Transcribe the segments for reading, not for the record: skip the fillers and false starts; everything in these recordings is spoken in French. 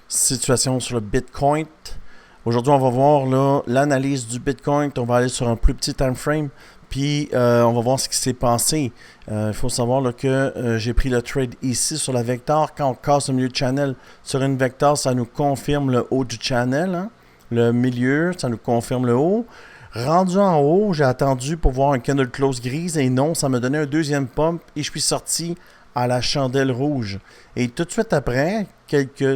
Situation sur le Bitcoin. Aujourd'hui, on va voir l'analyse du Bitcoin. On va aller sur un plus petit time frame. Puis, on va voir ce qui s'est passé. Il faut savoir là, que j'ai pris le trade ici sur la Vector. Quand on casse le milieu de channel sur une Vector, ça nous confirme le haut du channel. Hein? Le milieu, ça nous confirme le haut. Rendu en haut, j'ai attendu pour voir un candle close grise. Et non, ça m'a donné un deuxième pump. Et je suis sorti à la chandelle rouge. Et tout de suite après,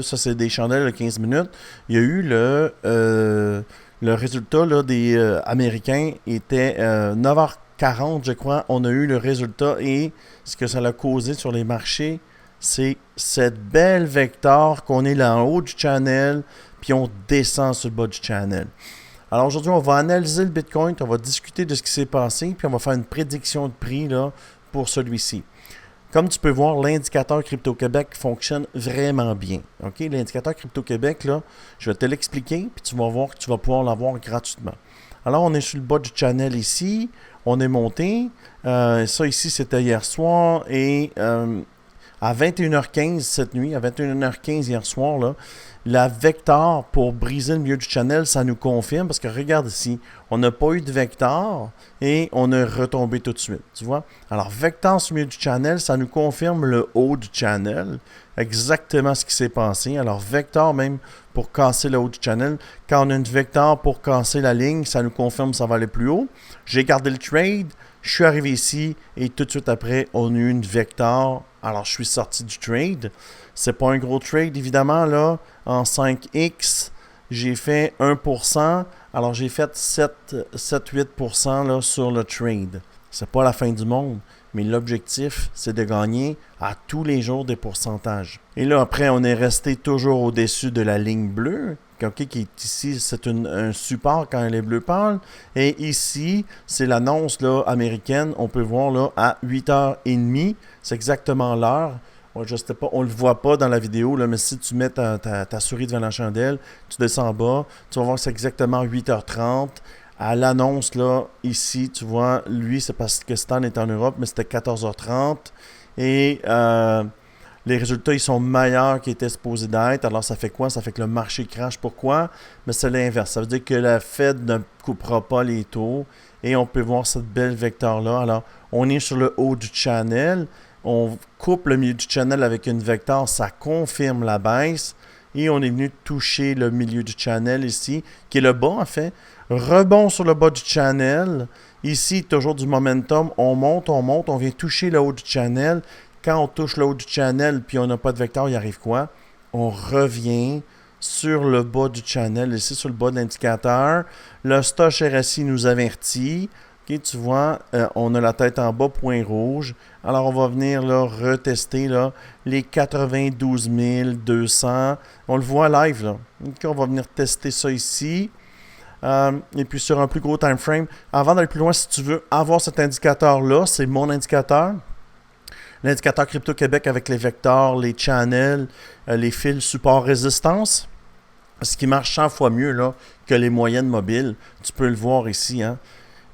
ça c'est des chandelles de 15 minutes, il y a eu le résultat là, des Américains était 9h40, je crois. On a eu le résultat et ce que ça a causé sur les marchés, c'est cette belle vecteur qu'on est là en haut du channel, puis on descend sur le bas du channel. Alors aujourd'hui, on va analyser le Bitcoin, on va discuter de ce qui s'est passé, puis on va faire une prédiction de prix là, pour celui-ci. Comme tu peux voir, l'indicateur Crypto-Québec fonctionne vraiment bien. Okay? L'indicateur Crypto-Québec, là, je vais te l'expliquer, puis tu vas voir que tu vas pouvoir l'avoir gratuitement. Alors, on est sur le bas du channel ici. On est monté. Ça ici, c'était hier soir. Et à 21h15 cette nuit, à 21h15 hier soir, là, la vecteur pour briser le milieu du channel, ça nous confirme parce que regarde ici, on n'a pas eu de vecteur et on est retombé tout de suite, tu vois. Alors, vecteur sur le milieu du channel, ça nous confirme le haut du channel, exactement ce qui s'est passé. Alors, vecteur même pour casser le haut du channel. Quand on a une vecteur pour casser la ligne, ça nous confirme que ça va aller plus haut. J'ai gardé le trade, je suis arrivé ici et tout de suite après, on a eu une vecteur. Alors, je suis sorti du trade. C'est pas un gros trade, évidemment, là. En 5X, j'ai fait 1%. Alors, j'ai fait 7-8% là, sur le trade. C'est pas la fin du monde, mais l'objectif, c'est de gagner à tous les jours des pourcentages. Et là, après, on est resté toujours au-dessus de la ligne bleue. Okay, qui est ici, c'est un support quand les bleus parlent. Et ici, c'est l'annonce là, américaine. On peut voir là, à 8h30. C'est exactement l'heure. Je sais pas, on le voit pas dans la vidéo, là, mais si tu mets ta souris devant la chandelle, tu descends en bas, tu vas voir que c'est exactement 8h30. À l'annonce, là, ici, tu vois, lui, c'est parce que Stan est en Europe, mais c'était 14h30. Et les résultats, ils sont meilleurs qu'ils étaient supposés d'être. Alors, ça fait quoi? Ça fait que le marché crache. Pourquoi? Mais c'est l'inverse. Ça veut dire que la Fed ne coupera pas les taux. Et on peut voir cette belle vecteur-là. Alors, on est sur le haut du channel. On coupe le milieu du channel avec une vecteur. Ça confirme la baisse. Et on est venu toucher le milieu du channel ici, qui est le bas, en fait. Rebond sur le bas du channel. Ici, toujours du momentum. On monte. On vient toucher le haut du channel. Quand on touche le haut du channel puis on n'a pas de vecteur, il arrive quoi? On revient sur le bas du channel, ici sur le bas de l'indicateur. Le Stoch RSI nous avertit. Okay, tu vois, on a la tête en bas, point rouge. Alors, on va venir là, retester là, les 92 200. On le voit live. Là. Okay, on va venir tester ça ici. Et puis, sur un plus gros time frame. Avant d'aller plus loin, si tu veux avoir cet indicateur-là, c'est mon indicateur. L'indicateur Crypto-Québec avec les vecteurs, les channels, les fils support résistance. Ce qui marche 100 fois mieux là, que les moyennes mobiles. Tu peux le voir ici. Hein?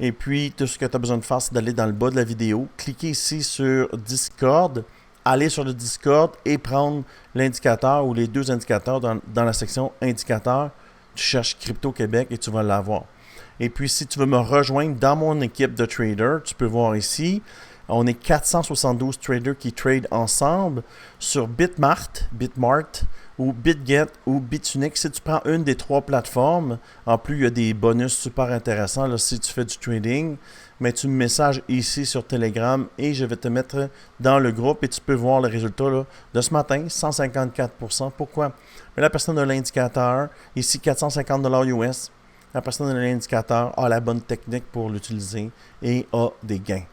Et puis, tout ce que tu as besoin de faire, c'est d'aller dans le bas de la vidéo. Cliquez ici sur Discord. Aller sur le Discord et prendre l'indicateur ou les deux indicateurs dans la section indicateurs. Tu cherches Crypto-Québec et tu vas l'avoir. Et puis, si tu veux me rejoindre dans mon équipe de traders, tu peux voir ici. On est 472 traders qui tradent ensemble sur Bitmart ou BitGet ou Bitunic. Si tu prends une des trois plateformes, en plus, il y a des bonus super intéressants là, si tu fais du trading. Mais tu me messages ici sur Telegram et je vais te mettre dans le groupe et tu peux voir le résultat là, de ce matin, 154%. Pourquoi? Mais la personne a l'indicateur, ici 450$ US. La personne a l'indicateur, a la bonne technique pour l'utiliser et a des gains.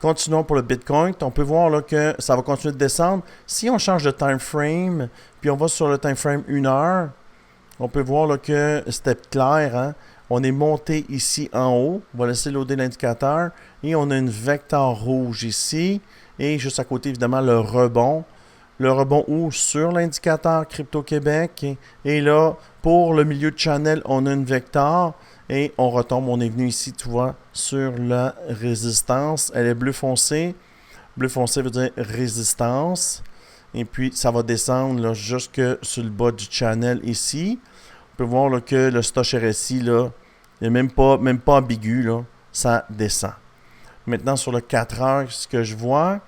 Continuons pour le Bitcoin. On peut voir là, que ça va continuer de descendre. Si on change de time frame, puis on va sur le time frame 1 heure, on peut voir là, que c'était clair. Hein? On est monté ici en haut. On va laisser loader l'indicateur. Et on a une vecteur rouge ici. Et juste à côté, évidemment, le rebond. Le rebond où? Sur l'indicateur Crypto-Québec. Et là, pour le milieu de channel, on a une vecteur. Et on retombe, on est venu ici, tu vois, sur la résistance. Elle est bleu foncé. Bleu foncé veut dire résistance. Et puis, ça va descendre là, jusque sur le bas du channel ici. On peut voir là, que le Stoch RSI, là, il n'est même pas ambigu, là, ça descend. Maintenant, sur le 4 heures, ce que je vois,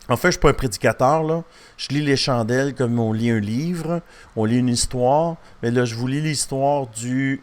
en fait, je ne suis pas un prédicateur, là. Je lis les chandelles comme on lit un livre, on lit une histoire, mais là, je vous lis l'histoire du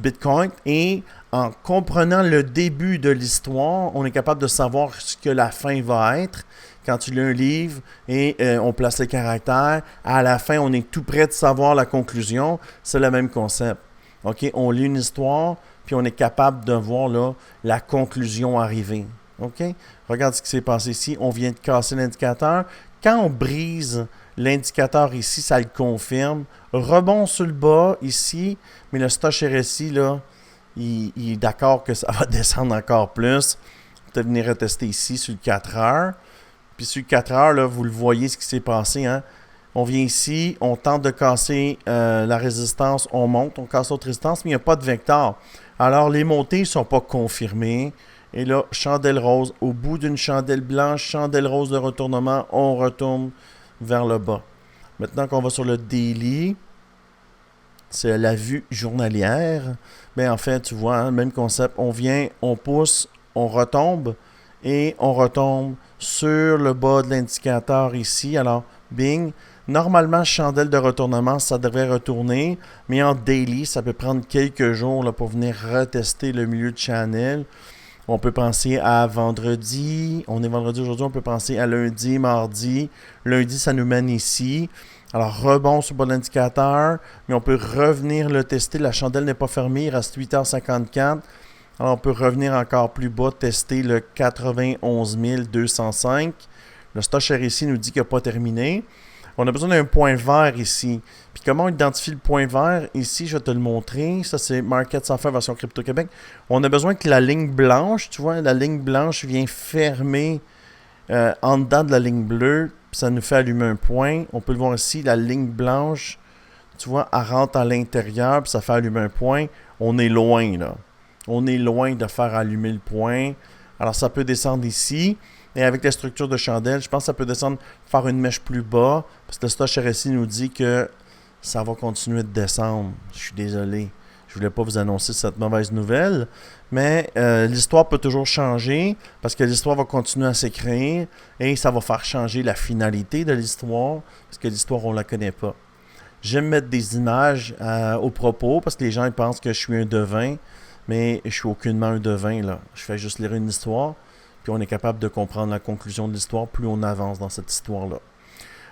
Bitcoin et en comprenant le début de l'histoire, on est capable de savoir ce que la fin va être. Quand tu lis un livre et on place les caractères, à la fin, on est tout près de savoir la conclusion. C'est le même concept. OK? On lit une histoire, puis on est capable de voir là, la conclusion arriver. OK? Regarde ce qui s'est passé ici. On vient de casser l'indicateur. Quand on brise l'indicateur ici, ça le confirme. Rebond sur le bas ici, mais le Stoch RSI, là, il est d'accord que ça va descendre encore plus. On va venir retester ici sur le 4 heures. Puis sur le 4 heures, là, vous le voyez ce qui s'est passé. Hein? On vient ici, on tente de casser la résistance, on monte, on casse l'autre résistance, mais il n'y a pas de vecteur. Alors, les montées ne sont pas confirmées. Et là, chandelle rose, au bout d'une chandelle blanche, chandelle rose de retournement, on retourne vers le bas. Maintenant qu'on va sur le daily, c'est la vue journalière. Mais en fait, tu vois, hein, même concept. On vient, on pousse, on retombe et on retombe sur le bas de l'indicateur ici. Alors, bing. Normalement, chandelle de retournement, ça devrait retourner. Mais en daily, ça peut prendre quelques jours là, pour venir retester le milieu de channel. On peut penser à vendredi. On est vendredi aujourd'hui. On peut penser à lundi, mardi. Lundi, ça nous mène ici. Alors, rebond sur le bas de l'indicateur. Mais on peut revenir le tester. La chandelle n'est pas fermée. Il reste 8h54. Alors, on peut revenir encore plus bas, tester le 91 205. Le Stoch RSI nous dit qu'il n'a pas terminé. On a besoin d'un point vert ici. Puis comment on identifie le point vert? Ici, je vais te le montrer. Ça, c'est Market Software version Crypto Québec. On a besoin que la ligne blanche, tu vois, la ligne blanche vient fermer en dedans de la ligne bleue. Puis ça nous fait allumer un point. On peut le voir ici, la ligne blanche, tu vois, elle rentre à l'intérieur, puis ça fait allumer un point. On est loin, là. On est loin de faire allumer le point. Alors, ça peut descendre ici. Et avec la structure de chandelle, je pense que ça peut descendre, faire une mèche plus bas. Parce que le Stoch RSI nous dit que ça va continuer de descendre. Je suis désolé. Je ne voulais pas vous annoncer cette mauvaise nouvelle. Mais l'histoire peut toujours changer. Parce que l'histoire va continuer à s'écrire. Et ça va faire changer la finalité de l'histoire. Parce que l'histoire, on ne la connaît pas. J'aime mettre des images au propos. Parce que les gens ils pensent que je suis un devin. Mais je suis aucunement un devin, là. Je fais juste lire une histoire. Puis on est capable de comprendre la conclusion de l'histoire plus on avance dans cette histoire-là.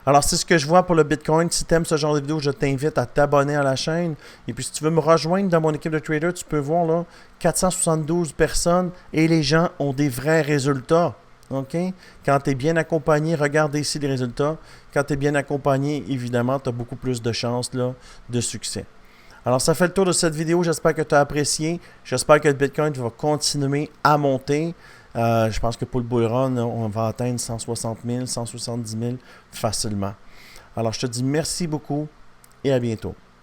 Alors, c'est ce que je vois pour le Bitcoin. Si tu aimes ce genre de vidéo, je t'invite à t'abonner à la chaîne. Et puis, si tu veux me rejoindre dans mon équipe de traders, tu peux voir là 472 personnes et les gens ont des vrais résultats. OK? Quand tu es bien accompagné, regarde ici les résultats. Quand tu es bien accompagné, évidemment, tu as beaucoup plus de chances là, de succès. Alors, ça fait le tour de cette vidéo. J'espère que tu as apprécié. J'espère que le Bitcoin va continuer à monter. Je pense que pour le bull run, on va atteindre 160 000, 170 000 facilement. Alors, je te dis merci beaucoup et à bientôt.